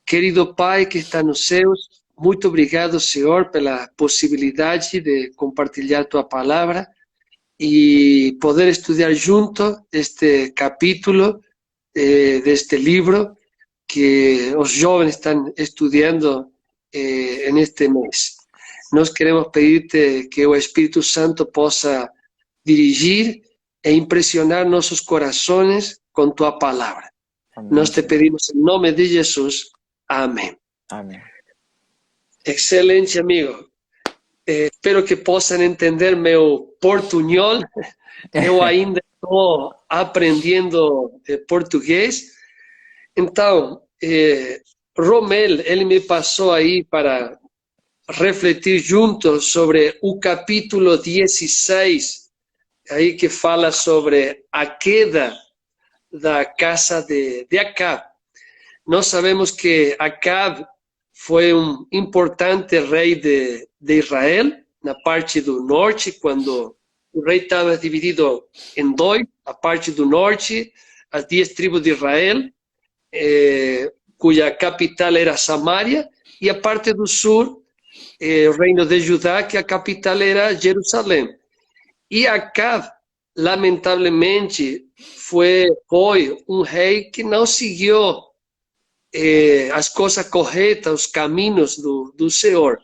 Querido Pai que está nos céus, muito obrigado, Senhor, pela possibilidade de compartilhar Tua palavra e poder estudar junto este capítulo deste livro que os jovens estão estudando neste mês. Nós queremos pedir-te que o Espírito Santo possa dirigir e impressionar nossos corações com Tua palavra. Amém. Nós te pedimos em nome de Jesus. Amém. Amém. Excelente, amigo. Espero que possam entender meu portunhol. Eu ainda estou aprendendo português. Então, Romel, ele me passou aí para refletir juntos sobre o capítulo 16, aí que fala sobre a queda da casa de Acab. Nós sabemos que Acab foi um importante rei de Israel, na parte do norte, quando o rei estava dividido em dois, a parte do norte, as 10 tribos de Israel, cuja capital era Samaria, e a parte do sul, o reino de Judá, que a capital era Jerusalém. E Acab, lamentavelmente, foi um rei que não seguiu as coisas corretas, os caminhos do Senhor.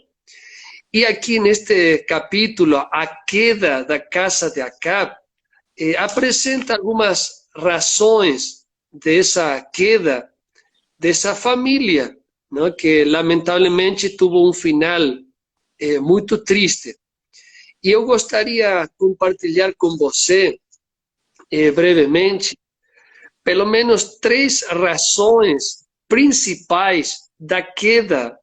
E aqui neste capítulo, a queda da casa de Acab apresenta algumas razões dessa queda, dessa família, não? Que lamentavelmente teve um final muito triste. E eu gostaria de compartilhar com você, brevemente, pelo menos 3 razões principais da queda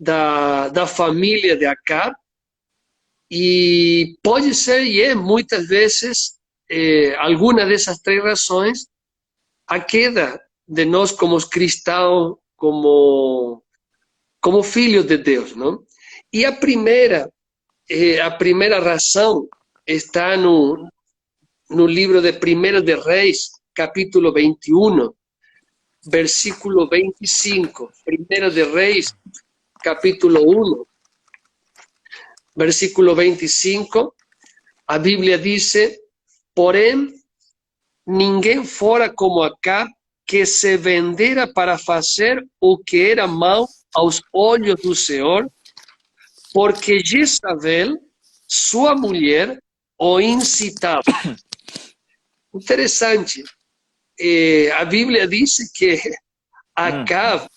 da família de Acab, e pode ser, muitas vezes, alguma dessas 3 razões, a queda de nós como cristãos, como filhos de Deus, não? E a primeira razão está no livro de 1 de Reis, capítulo 21, versículo 25. 1 de Reis, capítulo 1, versículo 25, a Bíblia diz: porém, ninguém fora como Acab, que se vendera para fazer o que era mau aos olhos do Senhor, porque Jezabel, sua mulher, o incitava. Interessante. A Bíblia diz que Acab,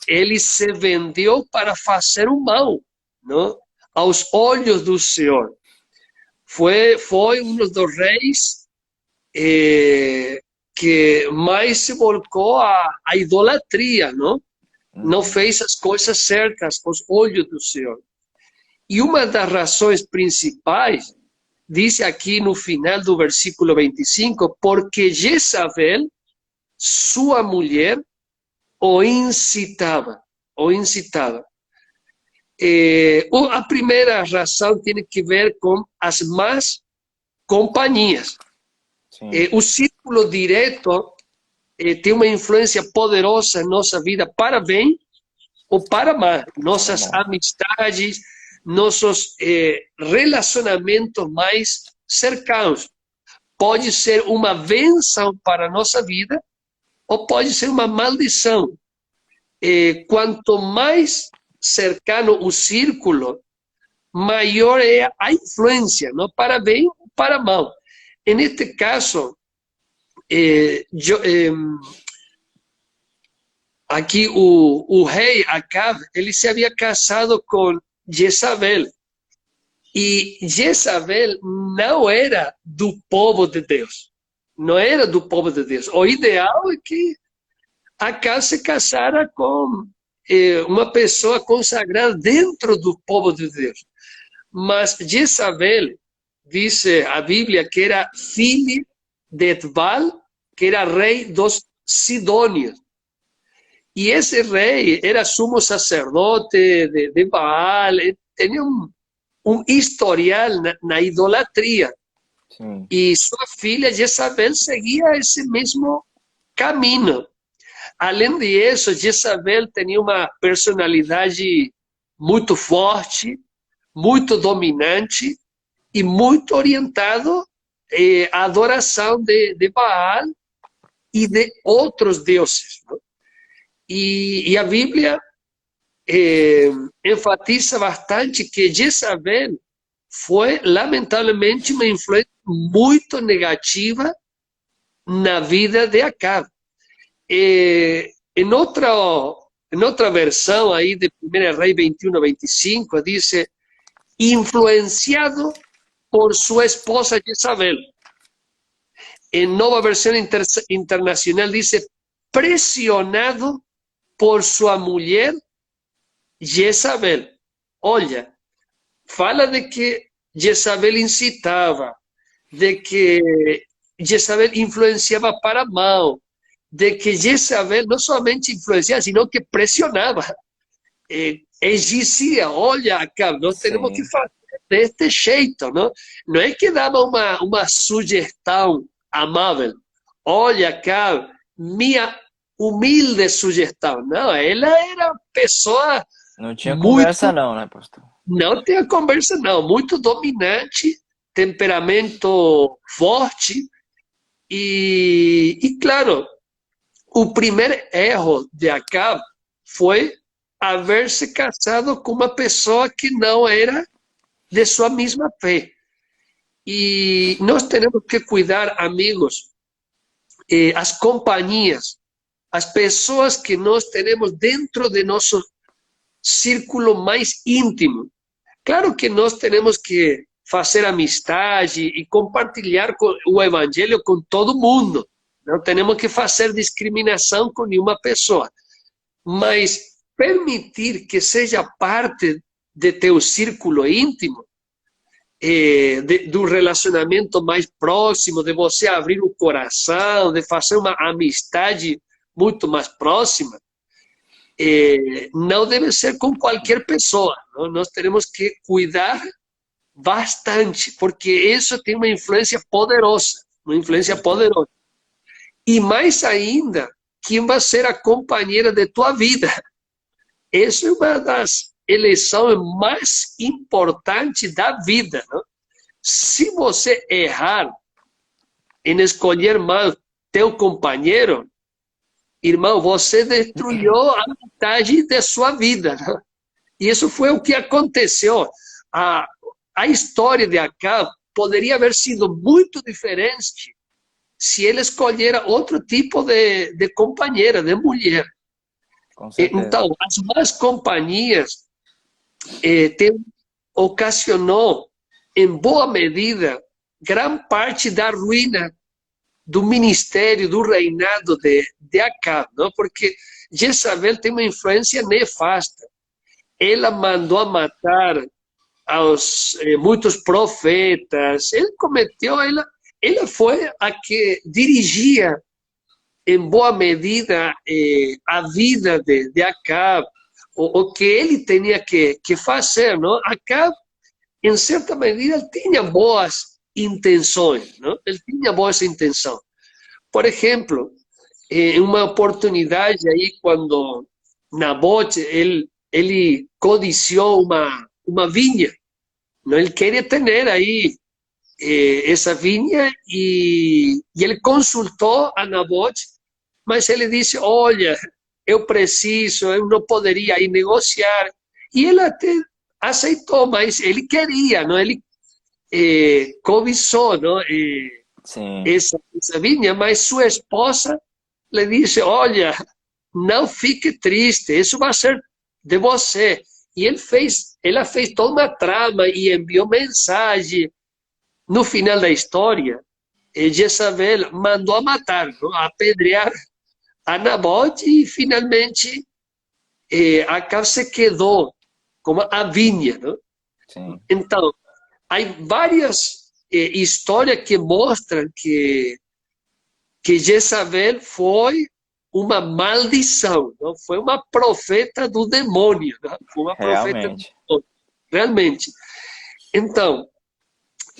ele se vendeu para fazer o mal, não? Aos olhos do Senhor. Foi um dos reis que mais se voltou à idolatria, não? Não fez as coisas certas aos olhos do Senhor. E uma das razões principais, diz aqui no final do versículo 25, porque Jezabel, sua mulher, o incitava. A primeira razão tem que ver com as más companhias. O círculo direto tem uma influência poderosa em nossa vida, para bem ou para mal. Nossas amizades, nossos relacionamentos mais cercanos. Pode ser uma bênção para a nossa vida ou pode ser uma maldição. Quanto mais cercano o círculo, maior é a influência, não? Para bem ou para mal. Neste caso, aqui o rei Acab, ele se havia casado com Jezabel. E Jezabel não era do povo de Deus. Não era do povo de Deus. O ideal é que Acab se casara com uma pessoa consagrada dentro do povo de Deus. Mas Jezabel, diz a Bíblia, que era filha de Etbal, que era rei dos Sidônios. E esse rei era sumo sacerdote de Baal, tinha um historial na idolatria. E sua filha Jezabel seguia esse mesmo caminho. além disso, Jezabel tinha uma personalidade muito forte, muito dominante e muito orientado à adoração de Baal e de outros deuses, não? E a Bíblia enfatiza bastante que Jezabel foi, lamentavelmente, uma influência muito negativa na vida de Acabe. En otra versión ahí de 1 Rey 21-25 dice, influenciado por su esposa Jezabel. En Nueva Versión Internacional dice, presionado por su mujer Jezabel. Olha, fala de que Jezabel incitava, de que Jezabel influenciava para mal, de que Jezabel não somente influenciava, sino que pressionava. Eles diziam, olha, Acabe, nós temos que fazer deste jeito, não? Não é que dava uma sugestão amável. Olha, Acabe, minha humilde sugestão. Não, ela era pessoa... Não tinha conversa não, né, pastor? Não tinha conversa não, muito dominante, temperamento forte e claro, o primeiro erro de Acabe foi haver se casado com uma pessoa que não era de sua mesma fé. E nós temos que cuidar, amigos, as companhias, as pessoas que nós temos dentro de nosso círculo mais íntimo. Claro que nós temos que fazer amizade e compartilhar o evangelho com todo mundo. Não temos que fazer discriminação com nenhuma pessoa. Mas permitir que seja parte de teu círculo íntimo, do relacionamento mais próximo, de você abrir o coração, de fazer uma amizade muito mais próxima, não deve ser com qualquer pessoa. Não? Nós temos que cuidar bastante, porque isso tem uma influência poderosa, E mais ainda, quem vai ser a companheira de tua vida. Essa é uma das eleições mais importantes da vida. Não? Se você errar em escolher mal teu companheiro, irmão, você destruiu a metade de sua vida. Né? E isso foi o que aconteceu. A história de Acabe poderia haver sido muito diferente se ele escolhera outro tipo de companheira, de mulher. Então, as más companhias ocasionou, em boa medida, grande parte da ruína do ministério, do reinado de Acabe, não? Porque Jezabel tem uma influência nefasta. Ela mandou a matar muitos profetas. Ela foi a que dirigia, em boa medida, a vida de Acabe, o que ele tinha que fazer, não? Acabe, em certa medida, ele tinha boas intenções, não? Ele tinha boas intenções. Por exemplo, em uma oportunidade aí, quando Nabote, ele codiciou uma vinha, não? Ele queria ter aí essa vinha e ele consultou a Nabote, mas ele disse, olha, eu não poderia ir negociar. E ele até aceitou, mas ele queria, não? Ele cobiçou, não? Essa vinha, mas sua esposa lhe disse, olha, não fique triste, isso vai ser de você. E ela fez toda uma trama e enviou mensagem. No final da história, Jezabel mandou a matar, não? A apedrear a Nabote e finalmente Acabe se quedou com a vinha. Não? Então, há várias histórias que mostram que Jezabel foi uma maldição, não? Foi uma profeta do demônio. Não? Foi uma profeta do demônio. Realmente. Então,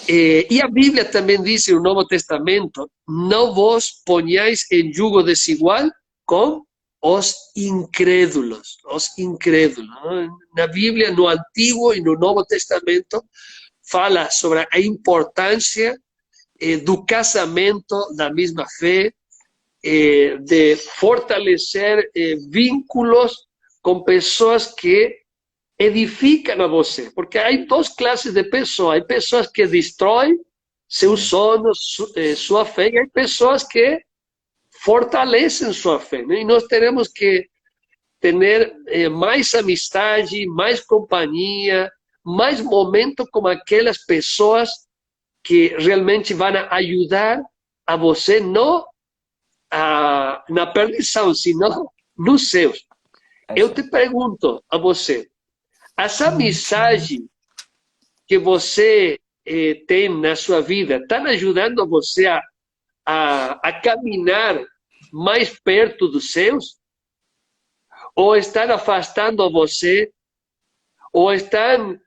e a Bíblia também diz no Novo Testamento, não vos ponhais em jugo desigual com os incrédulos, ¿no? Na Bíblia, no Antigo e no Novo Testamento, fala sobre a importância do casamento da mesma fé, de fortalecer vínculos com pessoas que edificam a você. Porque há duas classes de pessoas. Há pessoas que destroem seus sonhos, sua fé, e há pessoas que fortalecem sua fé, né? E nós teremos que ter mais amizade, mais companhia, mais momento com aquelas pessoas que realmente vão ajudar a você, não na perdição, senão nos céus. Eu te pergunto a você, as amizades que você tem na sua vida estão ajudando você a caminhar mais perto dos céus? Ou estão afastando você? Ou estão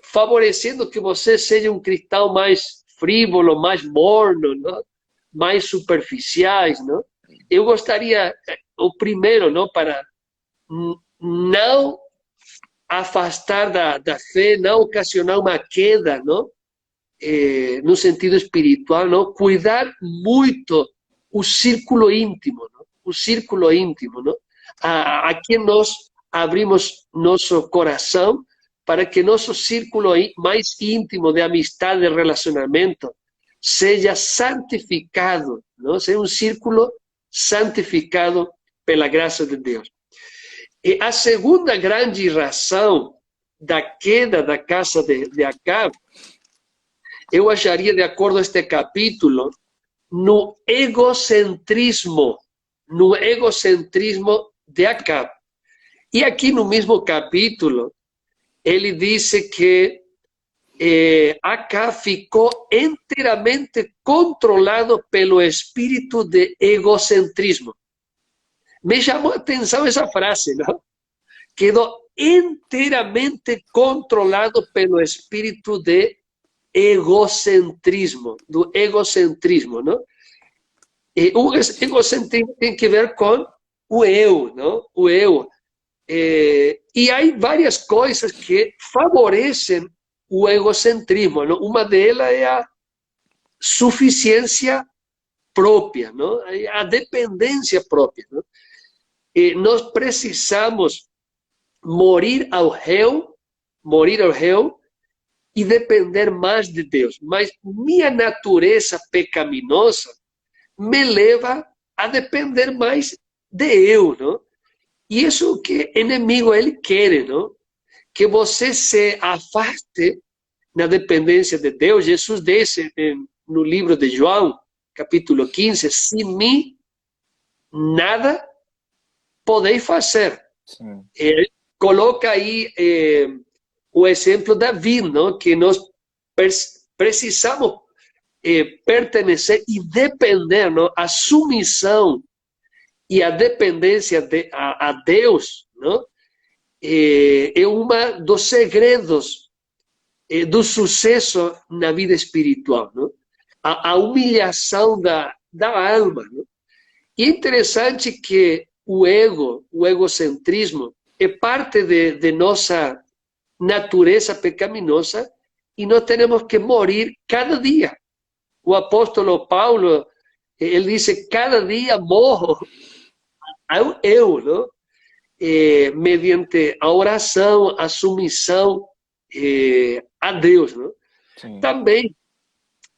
favorecendo que você seja um cristão mais frívolo, mais morno, não? Mais superficiais, não? Eu gostaria, o primeiro, não, para não afastar da fé, não ocasionar uma queda, não? No sentido espiritual, não? Cuidar muito o círculo íntimo, não? O círculo íntimo, não? A quem nós abrimos nosso coração para que nosso círculo mais íntimo de amistade, de relacionamento, seja santificado, não? Seja um círculo santificado pela graça de Deus. E a segunda grande razão da queda da casa de Acabe, eu acharia, de acordo a este capítulo, no egocentrismo de Acabe. E aqui no mesmo capítulo, ele disse que Acabe ficou inteiramente controlado pelo espírito de egocentrismo. Me chamou a atenção essa frase, não? Quedou inteiramente controlado pelo espírito de egocentrismo, do egocentrismo, não? E o egocentrismo tem que ver com o eu, não? O eu. E há várias coisas que favorecem o egocentrismo, não? Uma delas é a suficiência própria, não? A dependência própria, não? E nós precisamos morir ao eu e depender mais de Deus. Mas minha natureza pecaminosa me leva a depender mais de eu, não? E isso que o inimigo ele quer, não? Que você se afaste na dependência de Deus. Jesus disse no livro de João, capítulo 15, sem mim nada podeis fazer. Ele coloca aí o exemplo da vida, não? Que nós precisamos pertencer e depender, não? A submissão e a dependência a Deus, não? É um dos segredos do sucesso na vida espiritual, não? A humilhação da alma, não? E é interessante que o egocentrismo, é parte de nossa natureza pecaminosa e nós temos que morir cada dia. O apóstolo Paulo, ele disse, cada dia morro ao eu, não? Mediante a oração, a submissão a Deus, não? Sim. Também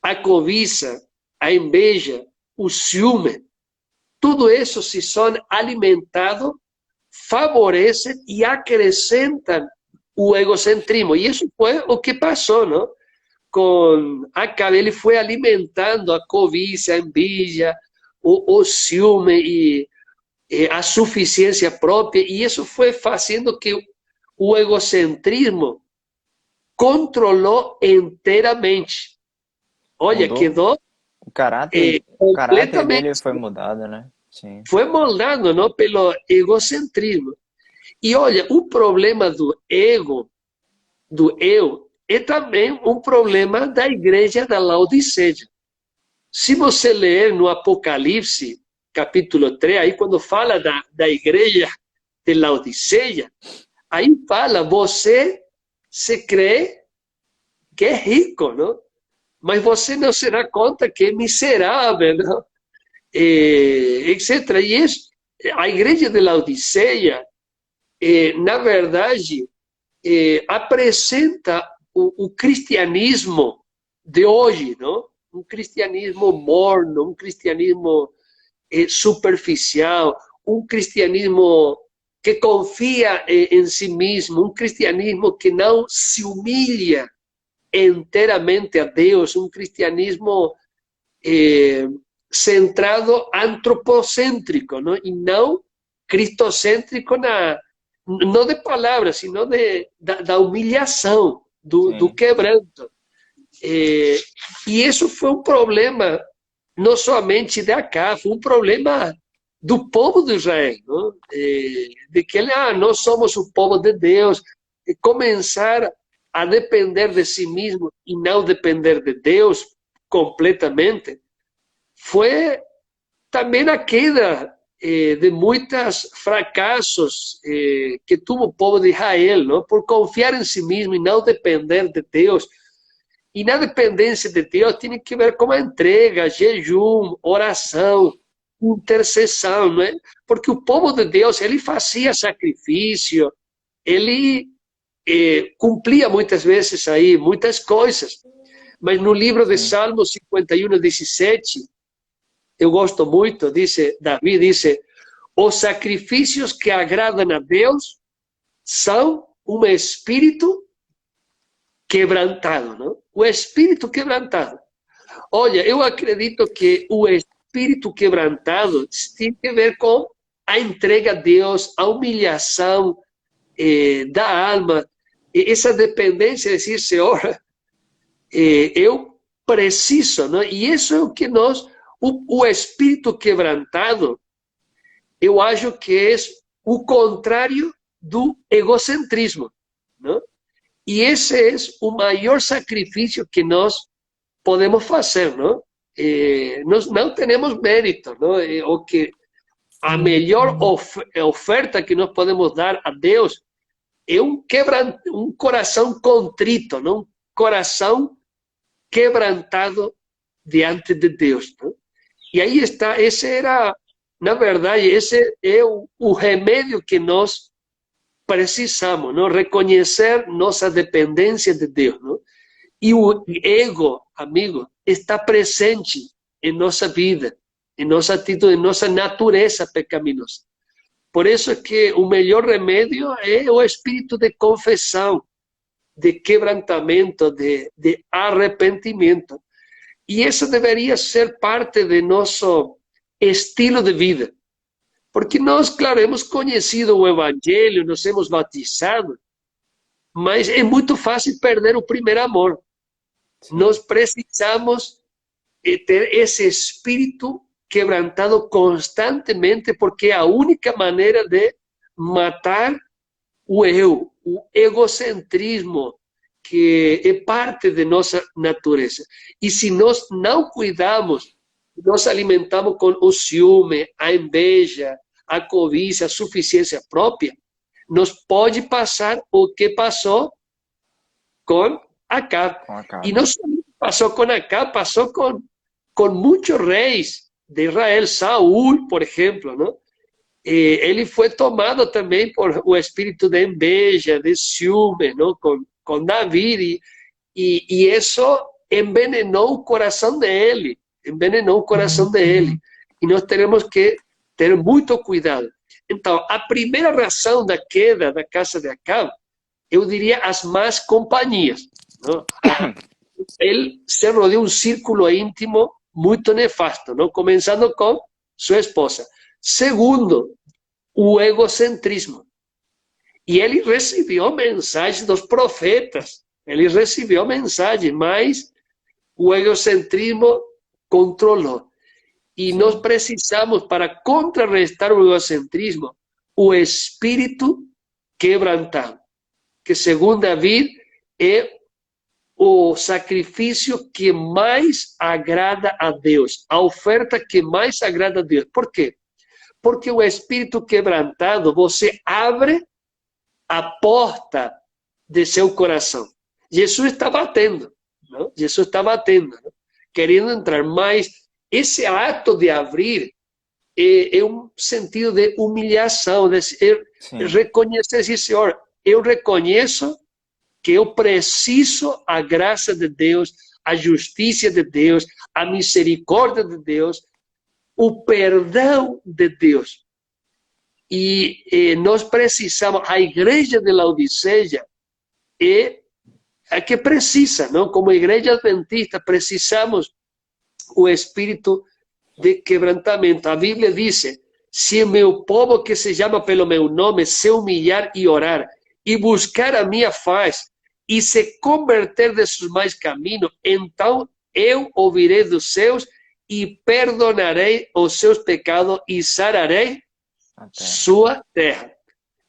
a cobiça, a inveja, o ciúme, tudo isso, se são alimentados, favorecem e acrescentam o egocentrismo. E isso foi o que passou, não? Com Acabe, ele foi alimentando a cobiça, a inveja, o ciúme e a suficiência própria, e isso foi fazendo que o egocentrismo controlou inteiramente. Olha, Mudou. quedou O caráter dele foi mudado, né? Sim. Foi moldado, não, pelo egocentrismo. E olha, o problema do ego, do eu, é também um problema da igreja da Laodiceia. Se você ler no Apocalipse, capítulo 3, aí quando fala da igreja de Laodiceia, aí fala, você se crê que é rico, não? Mas você não se dá conta que é miserável, não? Etc. E isso, a igreja de Laodiceia, na verdade, apresenta o cristianismo de hoje, não? Um cristianismo morno, um cristianismo superficial, um cristianismo que confia em si mesmo, um cristianismo que não se humilha inteiramente a Deus, um cristianismo centrado antropocêntrico, não? E não cristocêntrico não de palavras, sino da humilhação, do quebranto. E isso foi um problema não somente de Acá, foi um problema do povo de Israel, não? De que nós somos o povo de Deus, e começar a depender de si mesmo e não depender de Deus completamente, foi também a queda de muitos fracassos que tuvo o povo de Israel, não? Por confiar em si mesmo e não depender de Deus. E na dependência de Deus tem que ver com a entrega, jejum, oração, intercessão, não é? Porque o povo de Deus, ele fazia sacrifício, ele cumpria muitas vezes aí muitas coisas. Mas no livro de Salmos 51:17, eu gosto muito, Davi diz, os sacrifícios que agradam a Deus são um espírito quebrantado, não? O espírito quebrantado. Olha, eu acredito que o espírito quebrantado tem que ver com a entrega a Deus, a humilhação da alma, essa dependência de dizer, Senhor, eu preciso, não? E isso é o que o espírito quebrantado, eu acho que é o contrário do egocentrismo, não? E esse é o maior sacrifício que nós podemos fazer, não? Nós não temos mérito, não? O que a melhor oferta que nós podemos dar a Deus é um coração contrito, não? Um coração quebrantado diante de Deus, não? E aí está, esse era, na verdade, esse é o remédio que nós precisamos, não? Reconhecer nossa dependência de Deus, não? E o ego, amigo, está presente em nossa vida, em nossa atitude, em nossa natureza pecaminosa. Por isso que o melhor remédio é o espírito de confissão, de quebrantamento, de arrependimento. E isso deveria ser parte de nosso estilo de vida. Porque nós, claro, hemos conhecido o Evangelho, nos hemos batizado, mas é muito fácil perder o primeiro amor. Sim. Nós precisamos ter esse espírito quebrantado constantemente, porque é a única maneira de matar o eu, o egocentrismo, que é parte de nossa natureza. E se nós não cuidamos, nós alimentamos com o ciúme, a inveja, a cobiça, a suficiência própria, nos pode passar o que passou com Acab. E não só passou com Acab, passou com muitos reis de Israel. Saúl, por exemplo, não? Ele foi tomado também por o espírito de inveja, de ciúme, não? Com Davi, e isso envenenou o coração dele, envenenou o coração dele. E nós temos que ter muito cuidado. Então, a primeira razão da queda da casa de Acab, eu diria as más companhias, não? Ele se rodeou de um círculo íntimo muito nefasto, não? Começando com sua esposa. Segundo, o egocentrismo. E ele recebeu mensagens dos profetas, ele recebeu mensagens, mas o egocentrismo controlou. E nós precisamos, para contrarrestar o egocentrismo, o espírito quebrantado, que segundo David é o sacrifício que mais agrada a Deus, a oferta que mais agrada a Deus. Por quê? Porque o espírito quebrantado, você abre a porta de seu coração. Jesus está batendo, não? Jesus está batendo, não? Querendo entrar, mas esse ato de abrir é um sentido de humilhação, de reconhecer, Senhor, eu reconheço que eu preciso a graça de Deus, a justiça de Deus, a misericórdia de Deus, o perdão de Deus. E nós precisamos, a igreja de Laodiceia é a que precisa, não? Como igreja adventista, precisamos o espírito de quebrantamento. A Bíblia diz: se o meu povo que se chama pelo meu nome se humilhar e orar, e buscar a minha face, e se converter de seus maus caminhos, então eu ouvirei dos céus e perdonarei os seus pecados e sararei sua terra.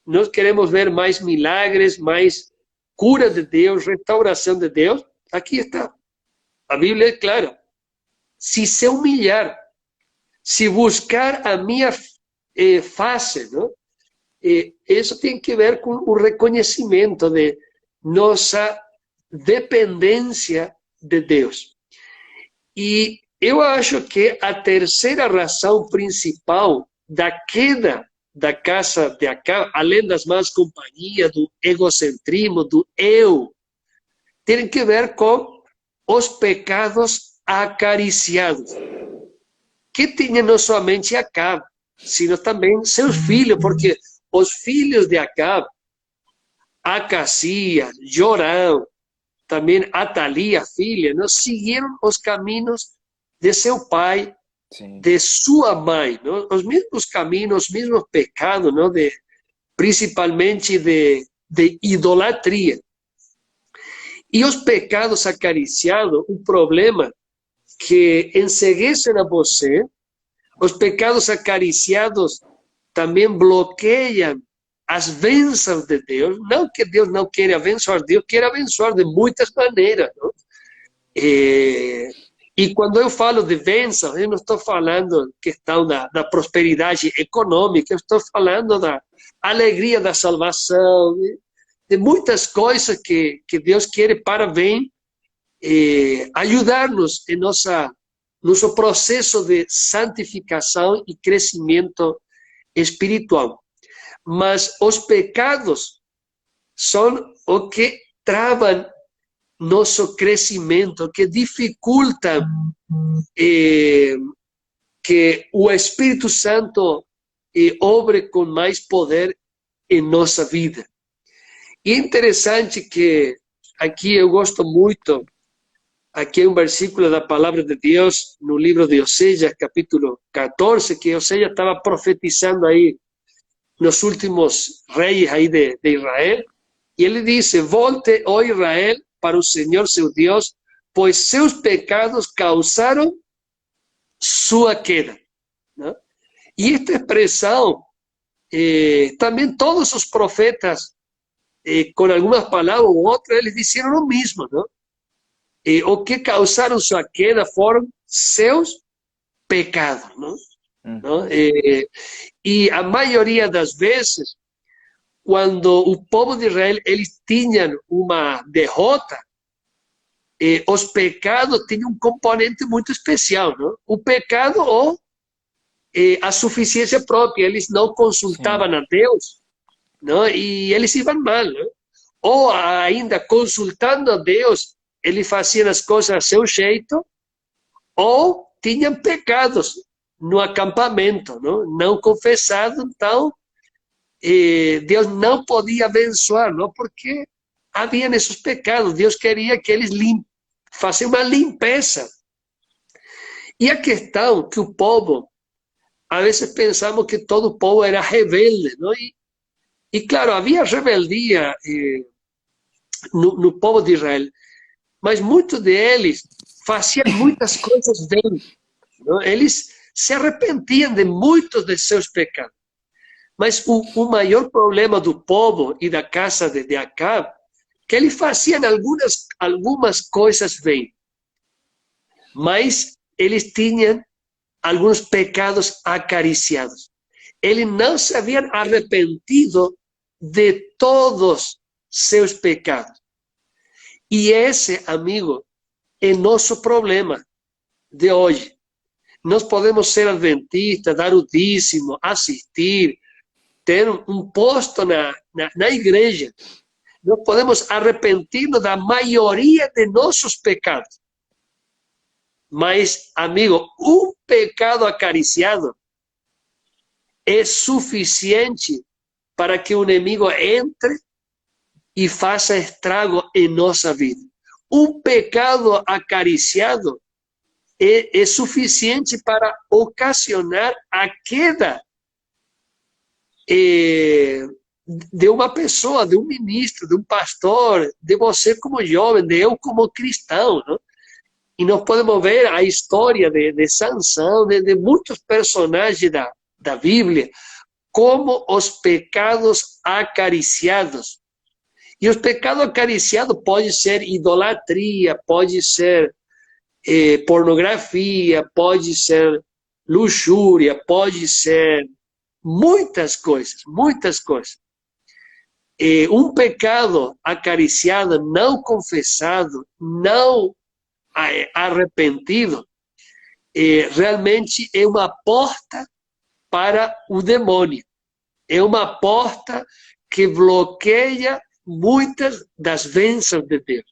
Nós queremos ver mais milagres, mais cura de Deus, restauração de Deus. Aqui está. A Bíblia é clara. Se se humilhar, se buscar a minha face, não? Isso tem que ver com o reconhecimento de nossa dependência de Deus. E eu acho que a terceira razão principal da queda da casa de Acabe, além das más companhias, do egocentrismo, do eu, tem que ver com os pecados acariciados, que tinha não somente Acabe, sino também seus filhos, porque os filhos de Acabe, Acacia, Jorão, também Atalia, filha, não seguiram os caminhos de seu pai, sim, de sua mãe, não? Os mesmos caminhos, os mesmos pecados, não? Principalmente de idolatria. E os pecados acariciados, o problema que enceguecem a você, os pecados acariciados também bloqueiam as bênçãos de Deus. Não que Deus não queira abençoar, Deus quer abençoar de muitas maneiras, não? E quando eu falo de bênçãos, eu não estou falando questão da prosperidade econômica, eu estou falando da alegria da salvação, de muitas coisas que Deus quer para bem, ajudar-nos em nosso processo de santificação e crescimento espiritual. Mas os pecados são o que travam nosso crescimento, que dificultam que o Espírito Santo obre com mais poder em nossa vida. E é interessante que aqui eu gosto muito, aqui é um versículo da palavra de Deus no livro de Oséias, capítulo 14, que Oséias estava profetizando aí nos últimos reis aí de Israel, e ele disse: volte, ó Israel, para o Senhor seu Deus, pois seus pecados causaram sua queda. Não? E esta expressão, também todos os profetas, com algumas palavras ou outras, eles disseram o mesmo. Não? O que causaram sua queda foram seus pecados. Não? Não? E a maioria das vezes, quando o povo de Israel eles tinham uma derrota, os pecados tinham um componente muito especial, não? O pecado ou a suficiência própria, eles não consultavam, sim, a Deus, não? E eles iam mal, não? Ou ainda consultando a Deus, eles faziam as coisas a seu jeito, ou tinham pecados no acampamento, não confessados, então Deus não podia abençoar, não, porque havia esses pecados. Deus queria que eles fizessem uma limpeza. E a questão que o povo, a vezes pensamos que todo o povo era rebelde, não? E claro, havia rebeldia no povo de Israel, mas muitos deles faziam muitas coisas bem, não? Eles se arrepentiam de muitos de seus pecados. Mas o maior problema do povo e da casa de Acabe que ele fazia algumas coisas bem, mas eles tinham alguns pecados acariciados. Ele não se havia arrependido de todos seus pecados. E esse, amigo, é nosso problema de hoje. Nós podemos ser adventistas, dar o dízimo, assistir, ter um posto na igreja. Nós podemos arrepentir-nos da maioria de nossos pecados. Mas, amigo, um pecado acariciado é suficiente para que o inimigo entre e faça estrago em nossa vida. Um pecado acariciado é suficiente para ocasionar a queda de uma pessoa, de um ministro, de um pastor, de você como jovem, de eu como cristão, não? E nós podemos ver a história de Sansão, de muitos personagens da Bíblia, como os pecados acariciados. E os pecados acariciados pode ser idolatria, pode ser pornografia, pode ser luxúria, pode ser muitas coisas, muitas coisas. Um pecado acariciado, não confessado, não arrependido, realmente é uma porta para o demônio. É uma porta que bloqueia muitas das bênçãos de Deus.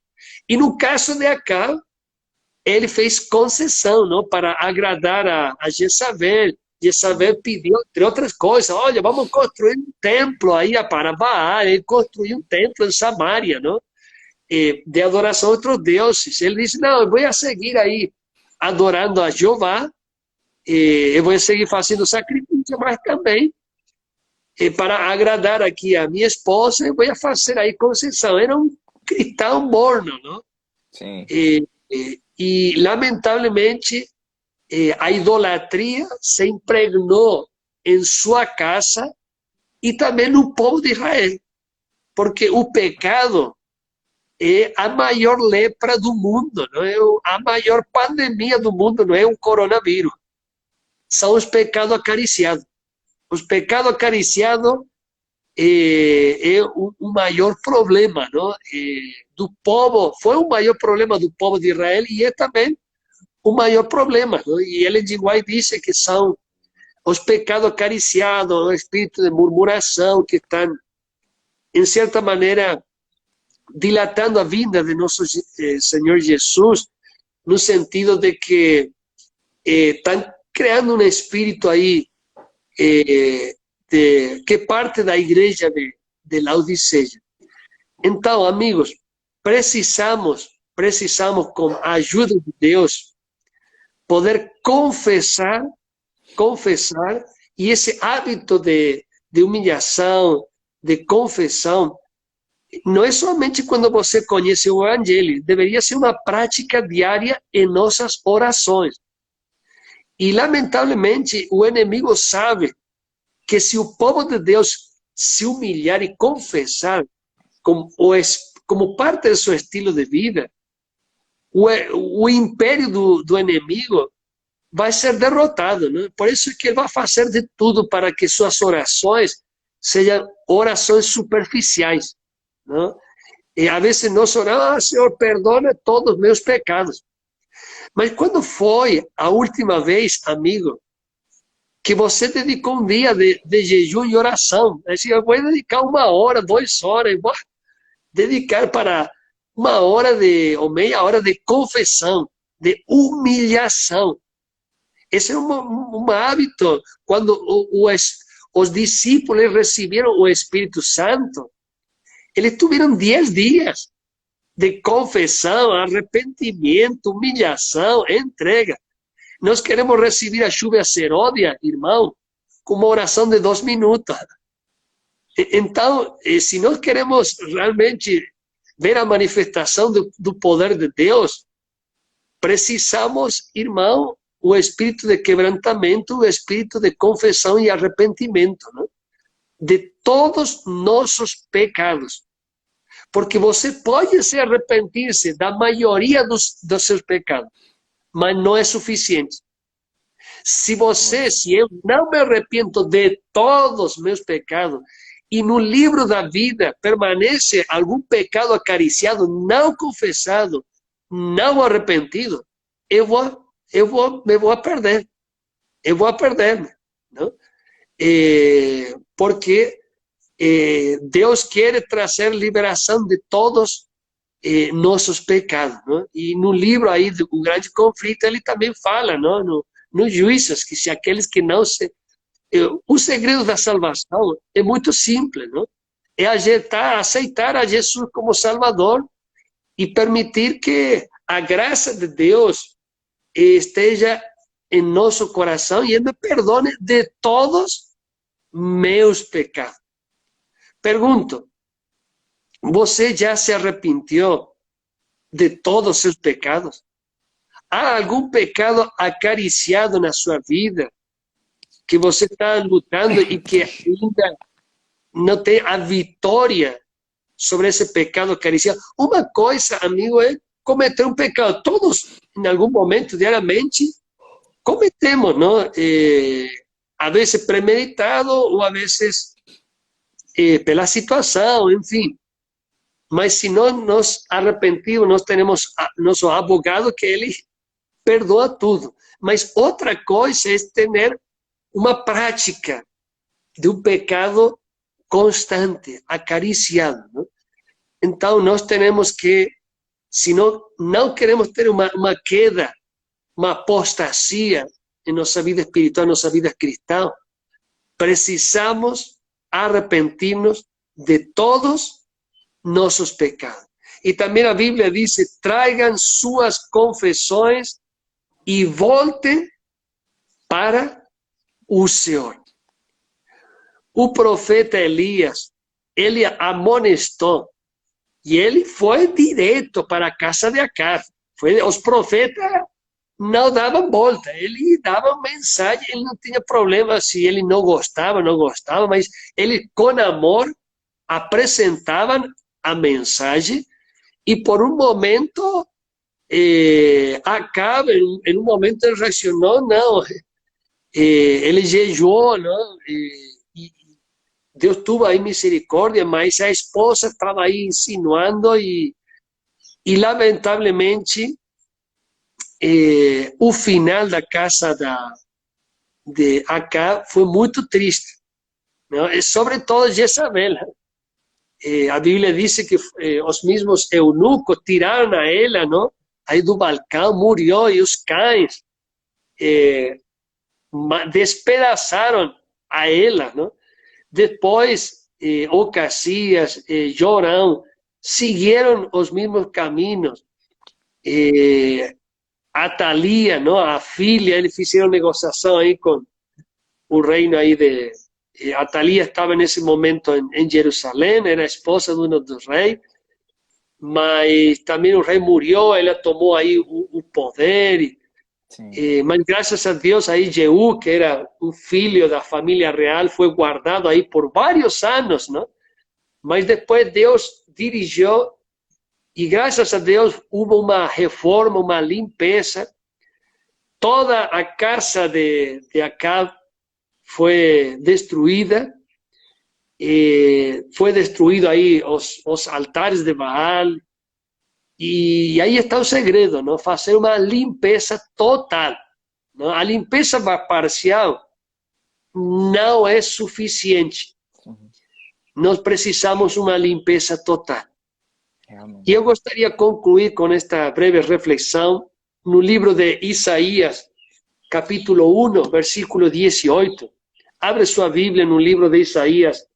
E no caso de Acab, ele fez concessão, não, para agradar a Jezabel. Jezabel pediu, entre outras coisas, olha, vamos construir um templo aí para Baal. Ele construiu um templo em Samaria, não? De adoração a outros deuses. Ele disse, não, eu vou seguir aí adorando a Jeová, eu vou seguir fazendo sacrifício, mas também para agradar aqui a minha esposa, eu vou fazer aí concessão. Era um cristão morno, não? Sim. E lamentavelmente, a idolatria se impregnou em sua casa e também no povo de Israel, porque o pecado é a maior lepra do mundo, não é? A maior pandemia do mundo não é o coronavírus, são os pecados acariciados. Os pecados acariciados é o maior problema, não? Do povo, foi o maior problema do povo de Israel e é também o maior problema, não? E Ellen G. White disse que são os pecados acariciados, o espírito de murmuração que estão, em certa maneira, dilatando a vinda de nosso Senhor Jesus, no sentido de que estão criando um espírito aí que parte da igreja de Laodiceia. Então, amigos, precisamos, com a ajuda de Deus, poder confessar, e esse hábito de humilhação, de confissão, não é somente quando você conhece o Evangelho, deveria ser uma prática diária em nossas orações. E, lamentavelmente, o inimigo sabe que se o povo de Deus se humilhar e confessar como parte do seu estilo de vida, o império do inimigo vai ser derrotado, né? Por isso que ele vai fazer de tudo para que suas orações sejam orações superficiais, né? E às vezes nós oramos, Senhor, perdona todos os meus pecados. Mas quando foi a última vez, amigo, que você dedicou um dia de jejum e oração? Assim, eu vou dedicar 1 hora, 2 horas, eu vou dedicar para 1 hora ou meia hora de confissão, de humilhação. Esse é um hábito. Quando os discípulos receberam o Espírito Santo, eles tiveram 10 dias de confissão, arrependimento, humilhação, entrega. Nós queremos receber a chuva seródia, irmão, com uma oração de 2 minutos. Então, se nós queremos realmente ver a manifestação do poder de Deus, precisamos, irmão, o espírito de quebrantamento, o espírito de confissão e arrependimento, né? De todos nossos pecados. Porque você pode se arrepender-se da maioria dos seus pecados, mas não é suficiente. Se eu não me arrependo de todos os meus pecados, e no livro da vida permanece algum pecado acariciado, não confessado, não arrependido, me vou a perder. Eu vou a perder-me. Não? Porque Deus quer trazer liberação de todos nossos pecados. Não? E no livro aí do Grande Conflito, ele também fala, não? Nos Juízes, que se aqueles que não se... o segredo da salvação é muito simples, não? É aceitar a Jesus como Salvador e permitir que a graça de Deus esteja em nosso coração e Ele me perdone de todos meus pecados. Pergunto, você já se arrependeu de todos os seus pecados? Há algum pecado acariciado na sua vida que você está lutando e que ainda não tem a vitória sobre esse pecado acariciado? Uma coisa, amigo, é cometer um pecado. Todos, em algum momento, diariamente, cometemos, não? A vezes premeditado ou a vezes pela situação, enfim. Mas se não nos arrepentimos, nós temos nosso advogado que ele perdoa tudo. Mas outra coisa é ter uma prática de um pecado constante, acariciado. Não? Então, nós temos que, se não queremos ter uma queda, uma apostasia em nossa vida espiritual, em nossa vida cristã, precisamos arrepentir-nos de todos nossos pecados. E também a Bíblia diz, tragam suas confissões e voltem para o Senhor. O profeta Elias, ele amonestou e ele foi direto para a casa de Acabe. Os profetas não davam volta, ele dava mensagem, ele não tinha problema se ele não gostava, mas ele com amor apresentava a mensagem e por um momento Acabe, em um momento ele reaccionou, não, ele jejuou, não? E Deus teve aí misericórdia, mas a esposa estava aí insinuando e lamentavelmente o final da casa de Acabe foi muito triste, não? E sobretudo Jezabel. A Bíblia diz que os mesmos eunucos tiraram a ela, não? Aí do balcão, morreu, e os cães despedaçaram a ela, não? Depois, Ocasias, Jorão, seguiram os mesmos caminhos. Atalia, não? A filha, eles fizeram negociação aí com o reino aí de... Atalia estava nesse momento em Jerusalém, era esposa de um dos reis, mas também o rei morreu, ela tomou aí o poder. Mas graças a Deus aí Jeú, que era um filho da família real, foi guardado aí por vários anos, não? Mas depois Deus dirigiu e graças a Deus houve uma reforma, uma limpeza. Toda a casa de Acabe foi destruída, foi destruído aí os altares de Baal, e aí está o segredo, não? Fazer uma limpeza total. Não? A limpeza parcial não é suficiente. Nós precisamos uma limpeza total. E eu gostaria de concluir com esta breve reflexão no livro de Isaías, capítulo 1, versículo 18. Abre sua Bíblia no livro de Isaías,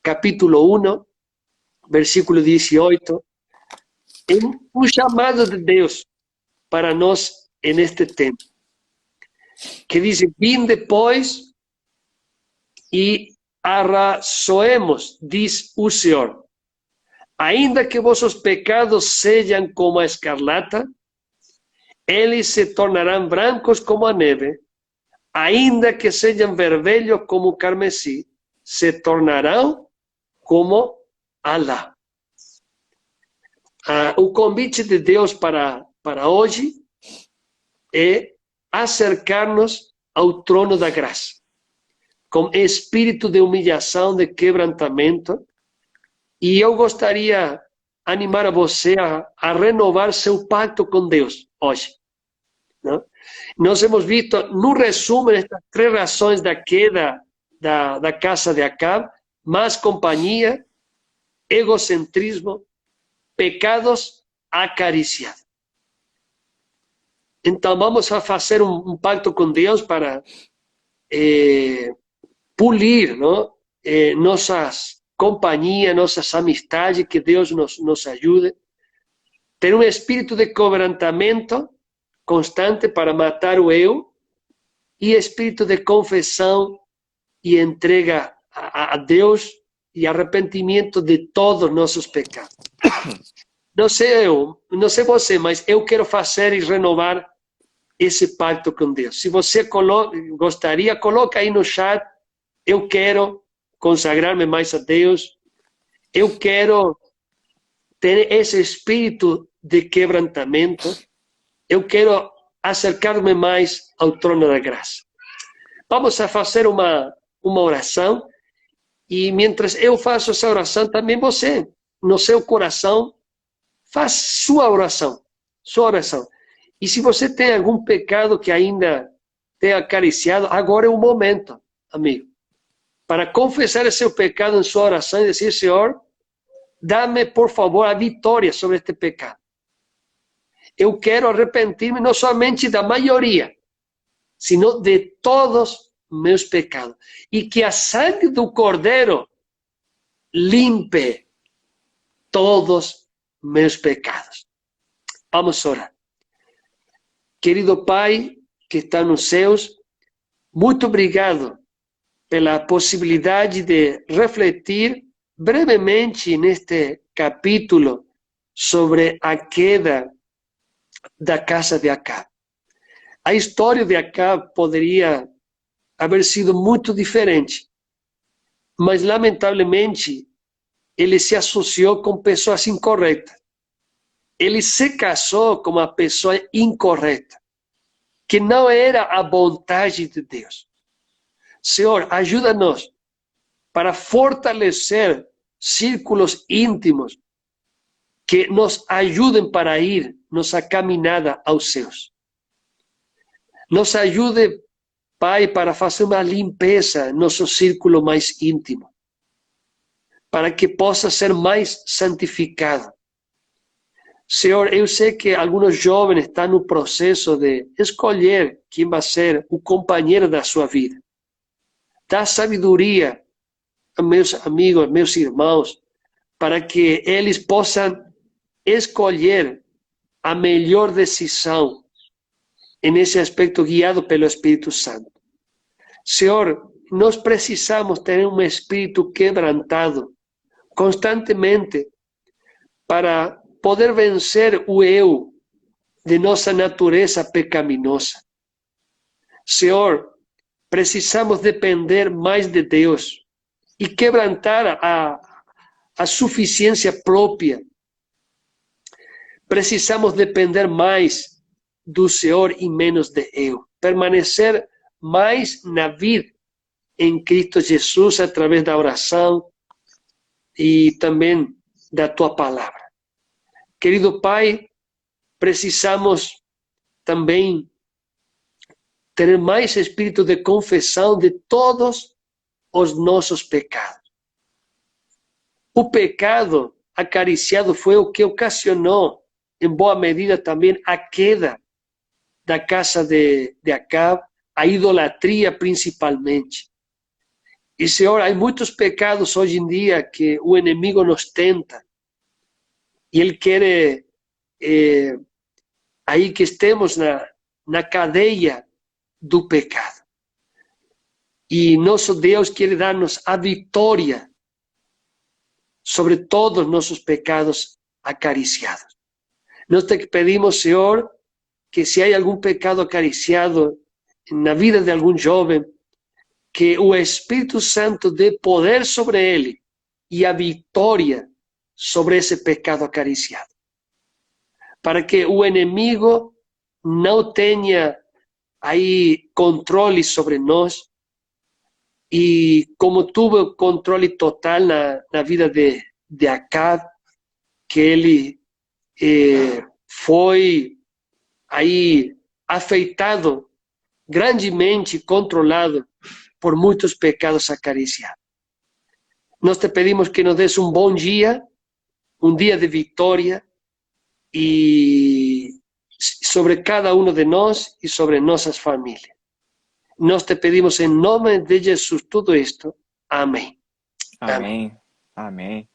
capítulo 1, versículo 18. É um chamado de Deus para nós neste tempo. Que diz, vinde, pois, e arrazoemos, diz o Senhor. Ainda que vossos pecados sejam como a escarlata, eles se tornarão brancos como a neve. Ainda que sejam vermelhos como o carmesim, se tornarão como a lã. O convite de Deus para hoje é acercar-nos ao trono da graça, com espírito de humilhação, de quebrantamento. E eu gostaria de animar a você a renovar seu pacto com Deus hoje. Não? Nós hemos visto, no resumo, estas 3 razões da queda da casa de Acab: más companhia, egocentrismo, pecados acariciados. Então vamos a fazer um pacto com Deus para pulir, não? Nossas companhias, nossas amistades, que Deus nos ajude. Ter um espírito de quebrantamento constante para matar o eu, e espírito de confissão e entrega a Deus e arrependimento de todos os nossos pecados. Não sei eu, não sei você, mas eu quero fazer e renovar esse pacto com Deus. Se você gostaria, coloca aí no chat: eu quero consagrar-me mais a Deus, eu quero ter esse espírito de quebrantamento, eu quero acercar-me mais ao trono da graça. Vamos a fazer uma oração, e mientras eu faço essa oração, também você, no seu coração, faz sua oração, sua oração. E se você tem algum pecado que ainda tenha acariciado, agora é o momento, amigo, para confessar esse seu pecado em sua oração e dizer: Senhor, dá-me, por favor, a vitória sobre este pecado. Eu quero arrepender-me não somente da maioria, sino de todos meus pecados. E que a sangue do Cordeiro limpe todos meus pecados. Vamos orar. Querido Pai, que está nos céus, muito obrigado pela possibilidade de refletir brevemente neste capítulo sobre a queda da casa de Acab. A história de Acab poderia haver sido muito diferente, mas lamentavelmente ele se associou com pessoas incorretas. Ele se casou com uma pessoa incorreta, que não era a vontade de Deus. Senhor, ajuda-nos para fortalecer círculos íntimos que nos ajudem para ir nossa caminhada aos céus. Nos ajude, Pai, para fazer uma limpeza no nosso círculo mais íntimo, para que possa ser mais santificado. Senhor, eu sei que alguns jovens estão no processo de escolher quem vai ser o companheiro da sua vida. Dá sabedoria a meus amigos, meus irmãos, para que eles possam escolher a melhor decisão nesse aspecto, guiado pelo Espírito Santo. Senhor, nós precisamos ter um espírito quebrantado constantemente para poder vencer o eu de nossa natureza pecaminosa. Senhor, precisamos depender mais de Deus e quebrantar a suficiência própria. Precisamos depender mais do Senhor e menos de eu. Permanecer mais na vida em Cristo Jesus através da oração e também da Tua Palavra. Querido Pai, precisamos também ter mais espírito de confissão de todos os nossos pecados. O pecado acariciado foi o que ocasionou, em boa medida, também a queda da casa de Acab, a idolatria principalmente. E, Senhor, há muitos pecados hoje em dia que o inimigo nos tenta. E ele quer aí que estemos na cadeia do pecado. E nosso Deus quer dar-nos a vitória sobre todos os nossos pecados acariciados. Nós te pedimos, Senhor, que se há algum pecado acariciado na vida de algum jovem, que o Espírito Santo dê poder sobre ele e a vitória sobre esse pecado acariciado. para que o inimigo não tenha aí controle sobre nós, e como tuvo controle total na vida de Acab, que ele foi aí afetado grandemente, controlado por muitos pecados acariciados. Nós te pedimos que nos des um bom dia, um dia de vitória, e sobre cada um de nós e sobre nossas famílias. Nós te pedimos em nome de Jesus tudo isto. Amém. Amém. Amém.